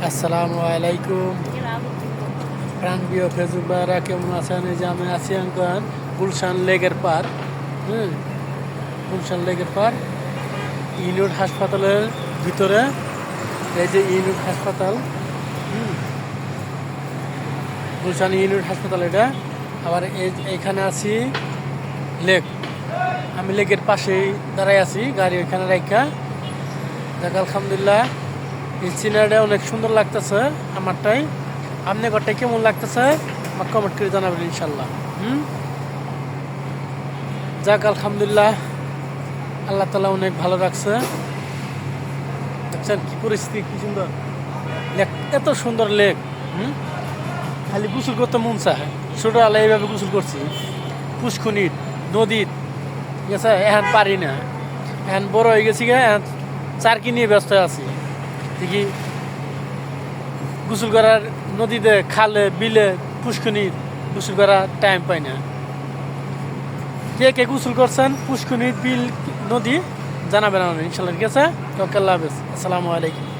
আসসালামু আলাইকুম প্রাণপ্রিয় ফেসবুক ভাইরা কেমন আছেন? এই যে আমি আছি এখন গুলশান লেকের পার। গুলশান লেকের পার ইউনিট হাসপাতালের ভিতরে। এই যে ইউনিট হাসপাতাল, গুলশান ইউনিট হাসপাতাল এটা। আবার এইখানে আছি লেক, আমি লেকের পাশেই দাঁড়াই আছি, গাড়ি ওইখানে রাখা। দেখ আলহামদুলিল্লাহ, এই সিনারিটা অনেক সুন্দর লাগতেছে আমারটাই। আপনি ঘরটাই কেমন লাগতেছে আমার কমেন্ট করে জানাবেন ইনশাল্লাহ। যাক আলহামদুলিল্লাহ, আল্লাহ তালা অনেক ভালো রাখছে। দেখছেন কি পরিস্থিতি, কি সুন্দর লেক, এত সুন্দর লেক। খালি গোসল করতে মন চায়। ছোটবেলা এইভাবে গোসল করছি পুষ্কনির নদীর, ঠিক আছে? এখন পারি না, এখন বড় হয়ে গেছি গে, এখন চারকি নিয়ে ব্যস্ত আছি। ঠিকই গোসল করার নদীতে, খালে, বিলে, পুষ্কনির গোসল করার টাইম পাই না। কে কে গোসল করছেন পুষ্কনির, বিল, নদী জানাবেন আমাদের ইনশাল্লাহ, ঠিক আছে? ওকে, আল্লাহ হাফেজ, আসসালামু আলাইকুম।